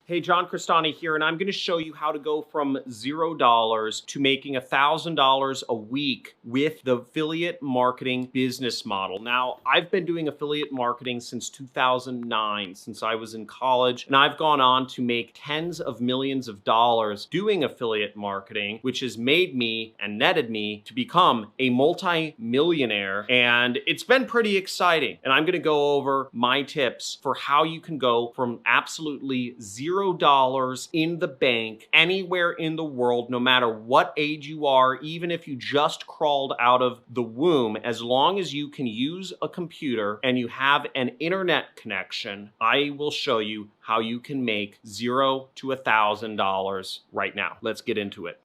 Hey, John Crestani here, and I'm going to show you how to go from $0 to making $1,000 a week with the affiliate marketing business model. Now, I've been doing affiliate marketing since 2009, since I was in college, and I've gone on to make tens of millions of dollars doing affiliate marketing, which has made me and netted me to become a multi-millionaire, and it's been pretty exciting. And I'm going to go over my tips for how you can go from absolutely $0 in the bank anywhere in the world, no matter what age you are, even if you just crawled out of the womb, as long as you can use a computer and you have an internet connection. I will show you how you can make $0 to $1,000 right now. Let's get into it.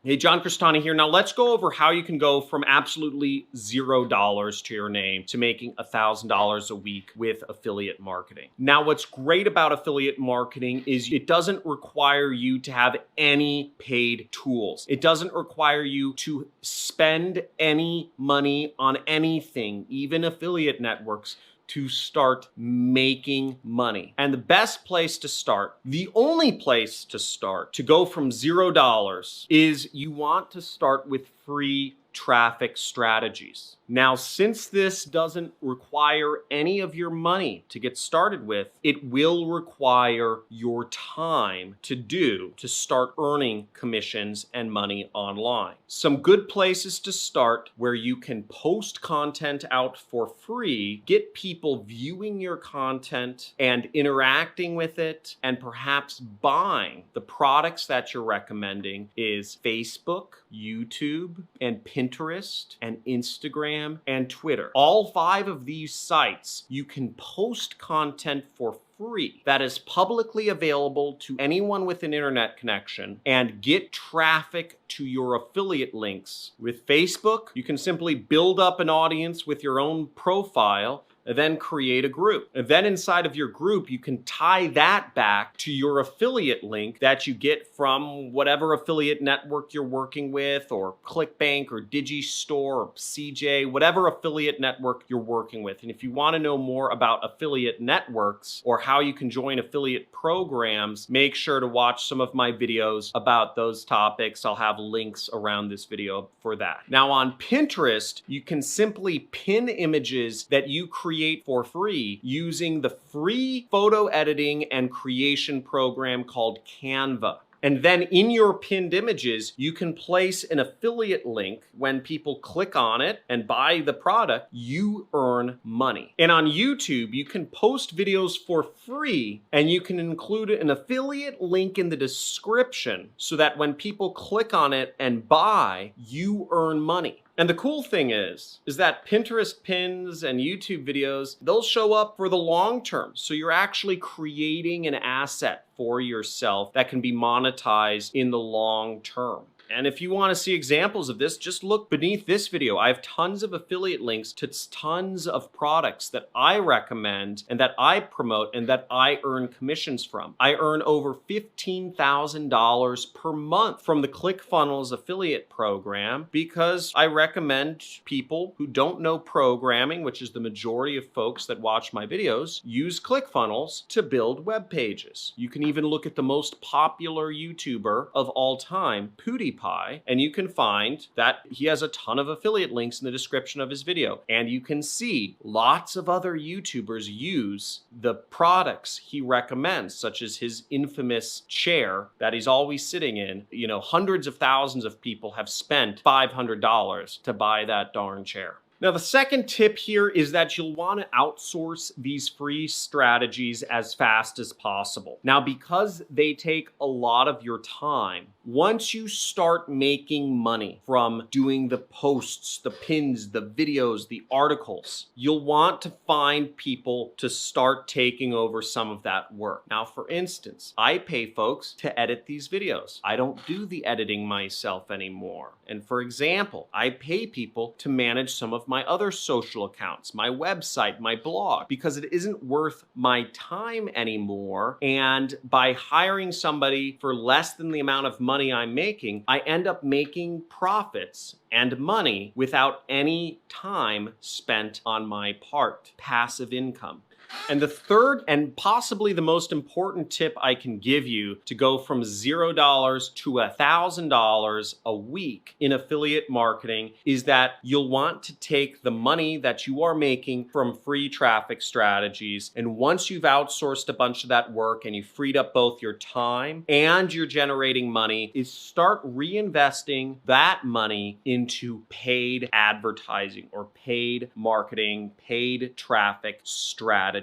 Hey, John Crestani here. Now let's go over how you can go from absolutely $0 to your name to making $1,000 a week with affiliate marketing. Now, what's great about affiliate marketing is it doesn't require you to have any paid tools. It doesn't require you to spend any money on anything, even affiliate networks, to start making money. And the best place to start, the only place to start to go from $0 is you want to start with free traffic strategies. Now, since this doesn't require any of your money to get started with, it will require your time to start earning commissions and money online. Some good places to start where you can post content out for free, get people viewing your content and interacting with it, and perhaps buying the products that you're recommending is Facebook, YouTube, and Pinterest, and Instagram, and Twitter. All 5 of these sites, you can post content for free that is publicly available to anyone with an internet connection and get traffic to your affiliate links. With Facebook, you can simply build up an audience with your own profile and then create a group. And then inside of your group, you can tie that back to your affiliate link that you get from whatever affiliate network you're working with, or ClickBank or Digistore or CJ, whatever affiliate network you're working with. And if you want to know more about affiliate networks or how you can join affiliate programs, make sure to watch some of my videos about those topics. I'll have links around this video for that. Now on Pinterest, you can simply pin images that you create for free using the free photo editing and creation program called Canva. And then in your pinned images, you can place an affiliate link. When people click on it and buy the product, you earn money. And on YouTube, you can post videos for free, and you can include an affiliate link in the description so that when people click on it and buy, you earn money. And the cool thing is that Pinterest pins and YouTube videos, they'll show up for the long term. So you're actually creating an asset for yourself that can be monetized in the long term. And if you want to see examples of this, just look beneath this video. I have tons of affiliate links to tons of products that I recommend and that I promote and that I earn commissions from. I earn over $15,000 per month from the ClickFunnels affiliate program because I recommend people who don't know programming, which is the majority of folks that watch my videos, use ClickFunnels to build web pages. You can even look at the most popular YouTuber of all time, PewDiePie, and you can find that he has a ton of affiliate links in the description of his video. And you can see lots of other YouTubers use the products he recommends, such as his infamous chair that he's always sitting in. You know, hundreds of thousands of people have spent $500 to buy that darn chair. Now, the second tip here is that you'll want to outsource these free strategies as fast as possible. Now, because they take a lot of your time, once you start making money from doing the posts, the pins, the videos, the articles, you'll want to find people to start taking over some of that work. Now, for instance, I pay folks to edit these videos. I don't do the editing myself anymore. And for example, I pay people to manage some of my other social accounts, my website, my blog, because it isn't worth my time anymore. And by hiring somebody for less than the amount of money I'm making, I end up making profits and money without any time spent on my part. Passive income. And the third and possibly the most important tip I can give you to go from $0 to $1,000 a week in affiliate marketing is that you'll want to take the money that you are making from free traffic strategies. And once you've outsourced a bunch of that work and you've freed up both your time and you're generating money, is start reinvesting that money into paid advertising or paid marketing, paid traffic strategies.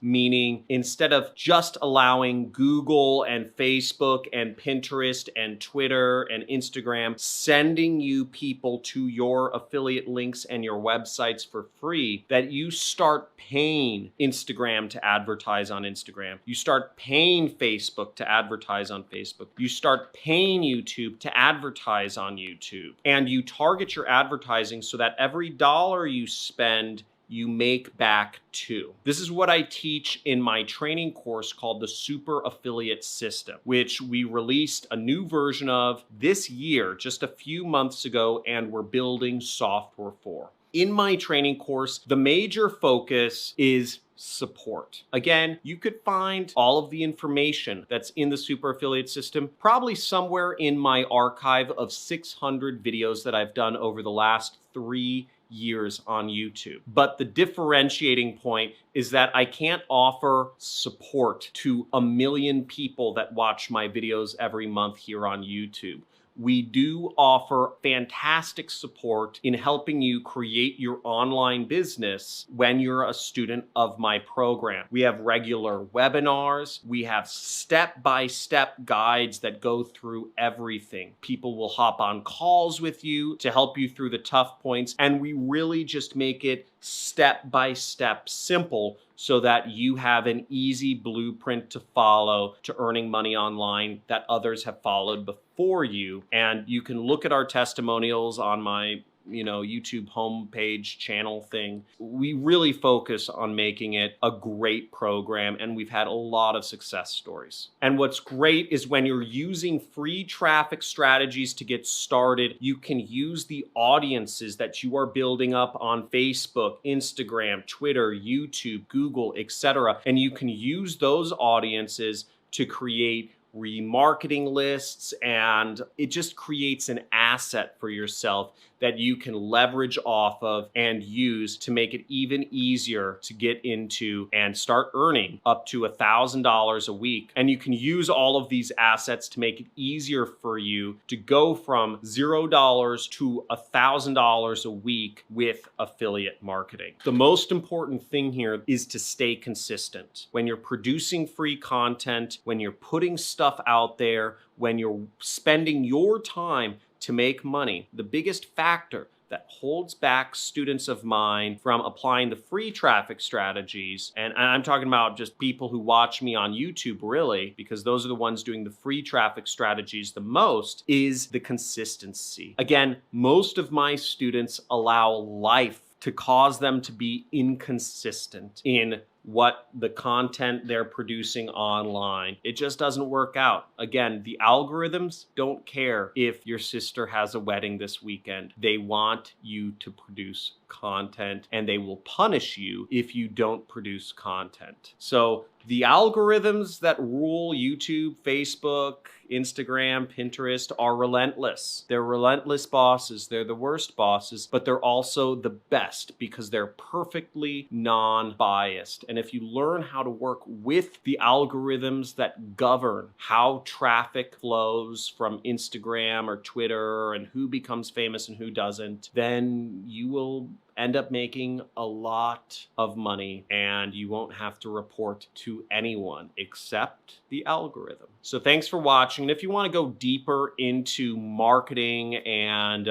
Meaning, instead of just allowing Google and Facebook and Pinterest and Twitter and Instagram sending you people to your affiliate links and your websites for free, that you start paying Instagram to advertise on Instagram. You start paying Facebook to advertise on Facebook. You start paying YouTube to advertise on YouTube. And you target your advertising so that every dollar you spend, you make back two. This is what I teach in my training course called the Super Affiliate System, which we released a new version of this year, just a few months ago, and we're building software for. In my training course, the major focus is support. Again, you could find all of the information that's in the Super Affiliate System probably somewhere in my archive of 600 videos that I've done over the last 3 years on YouTube. But the differentiating point is that I can't offer support to 1 million people that watch my videos every month here on YouTube. We do offer fantastic support in helping you create your online business when you're a student of my program. We have regular webinars. We have step-by-step guides that go through everything. People will hop on calls with you to help you through the tough points, and we really just make it step-by-step simple so that you have an easy blueprint to follow to earning money online that others have followed before you. And you can look at our testimonials on my YouTube homepage channel thing. We really focus on making it a great program, and we've had a lot of success stories. And what's great is when you're using free traffic strategies to get started, you can use the audiences that you are building up on Facebook, Instagram, Twitter, YouTube, Google, etc. And you can use those audiences to create remarketing lists, and it just creates an asset for yourself that you can leverage off of and use to make it even easier to get into and start earning up to $1,000 a week. And you can use all of these assets to make it easier for you to go from $0 to $1,000 a week with affiliate marketing. The most important thing here is to stay consistent. When you're producing free content, when you're putting stuff out there, when you're spending your time to make money, the biggest factor that holds back students of mine from applying the free traffic strategies, and I'm talking about just people who watch me on YouTube really, because those are the ones doing the free traffic strategies the most, is the consistency. Again, most of my students allow life to cause them to be inconsistent in what the content they're producing online. It just doesn't work out. Again, the algorithms don't care if your sister has a wedding this weekend. They want you to produce content, and they will punish you if you don't produce content. So the algorithms that rule YouTube, Facebook, Instagram, Pinterest are relentless. They're relentless bosses. They're the worst bosses, but they're also the best because they're perfectly non-biased. And if you learn how to work with the algorithms that govern how traffic flows from Instagram or Twitter and who becomes famous and who doesn't, then you will end up making a lot of money, and you won't have to report to anyone except the algorithm. So thanks for watching. And if you want to go deeper into marketing and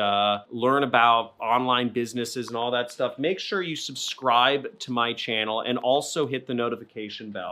learn about online businesses and all that stuff, make sure you subscribe to my channel and also hit the notification bell.